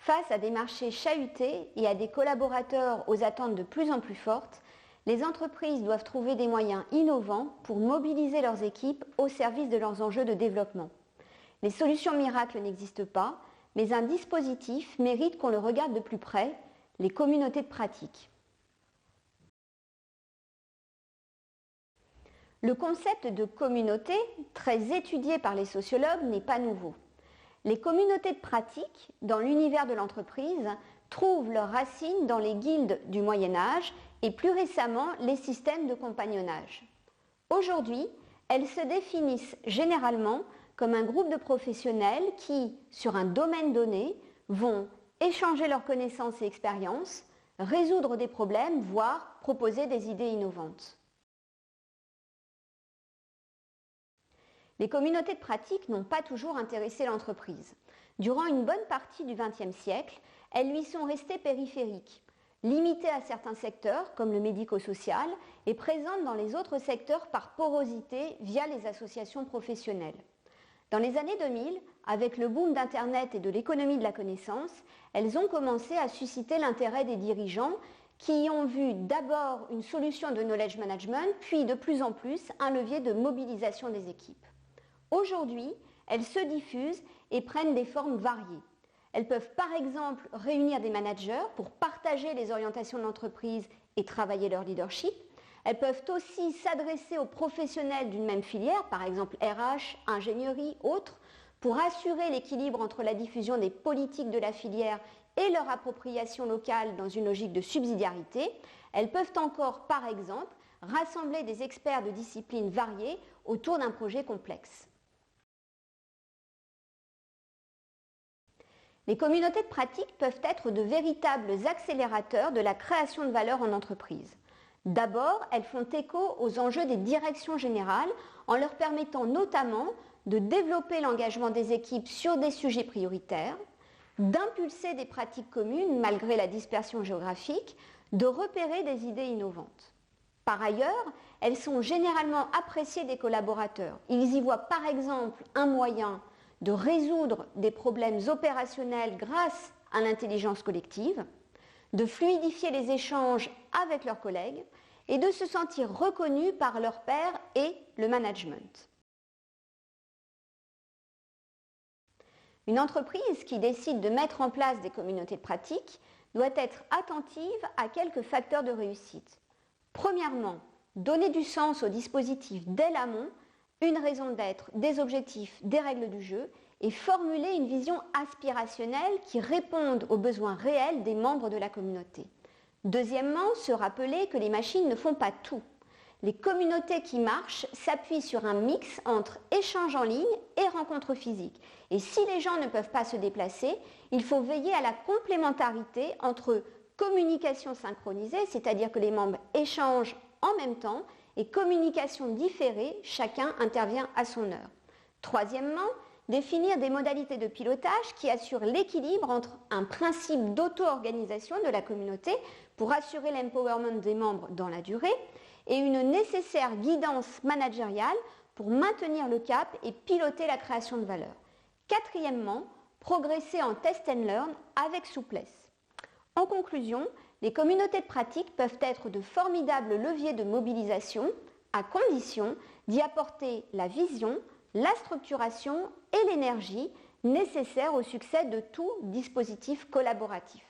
Face à des marchés chahutés et à des collaborateurs aux attentes de plus en plus fortes, les entreprises doivent trouver des moyens innovants pour mobiliser leurs équipes au service de leurs enjeux de développement. Les solutions miracles n'existent pas, mais un dispositif mérite qu'on le regarde de plus près, les communautés de pratique. Le concept de communauté, très étudié par les sociologues, n'est pas nouveau. Les communautés de pratique, dans l'univers de l'entreprise, trouvent leurs racines dans les guildes du Moyen-Âge et plus récemment les systèmes de compagnonnage. Aujourd'hui, elles se définissent généralement comme un groupe de professionnels qui, sur un domaine donné, vont échanger leurs connaissances et expériences, résoudre des problèmes, voire proposer des idées innovantes. Les communautés de pratique n'ont pas toujours intéressé l'entreprise. Durant une bonne partie du XXe siècle, elles lui sont restées périphériques, limitées à certains secteurs comme le médico-social et présentes dans les autres secteurs par porosité via les associations professionnelles. Dans les années 2000, avec le boom d'Internet et de l'économie de la connaissance, elles ont commencé à susciter l'intérêt des dirigeants qui y ont vu d'abord une solution de knowledge management, puis de plus en plus un levier de mobilisation des équipes. Aujourd'hui, elles se diffusent et prennent des formes variées. Elles peuvent par exemple réunir des managers pour partager les orientations de l'entreprise et travailler leur leadership. Elles peuvent aussi s'adresser aux professionnels d'une même filière, par exemple RH, ingénierie, autres, pour assurer l'équilibre entre la diffusion des politiques de la filière et leur appropriation locale dans une logique de subsidiarité. Elles peuvent encore, par exemple, rassembler des experts de disciplines variées autour d'un projet complexe. Les communautés de pratique peuvent être de véritables accélérateurs de la création de valeur en entreprise. D'abord, elles font écho aux enjeux des directions générales en leur permettant notamment de développer l'engagement des équipes sur des sujets prioritaires, d'impulser des pratiques communes malgré la dispersion géographique, de repérer des idées innovantes. Par ailleurs, elles sont généralement appréciées des collaborateurs. Ils y voient par exemple un moyen de résoudre des problèmes opérationnels grâce à l'intelligence collective, de fluidifier les échanges avec leurs collègues et de se sentir reconnus par leurs pairs et le management. Une entreprise qui décide de mettre en place des communautés de pratique doit être attentive à quelques facteurs de réussite. Premièrement, donner du sens au dispositif dès l'amont, une raison d'être, des objectifs, des règles du jeu et formuler une vision aspirationnelle qui réponde aux besoins réels des membres de la communauté. Deuxièmement, se rappeler que les machines ne font pas tout. Les communautés qui marchent s'appuient sur un mix entre échanges en ligne et rencontres physiques. Et si les gens ne peuvent pas se déplacer, il faut veiller à la complémentarité entre communication synchronisée, c'est-à-dire que les membres échangent en même temps, et communication différée, chacun intervient à son heure. Troisièmement, définir des modalités de pilotage qui assurent l'équilibre entre un principe d'auto-organisation de la communauté pour assurer l'empowerment des membres dans la durée et une nécessaire guidance managériale pour maintenir le cap et piloter la création de valeur. Quatrièmement, progresser en test and learn avec souplesse. En conclusion, les communautés de pratique peuvent être de formidables leviers de mobilisation à condition d'y apporter la vision, la structuration et l'énergie nécessaires au succès de tout dispositif collaboratif.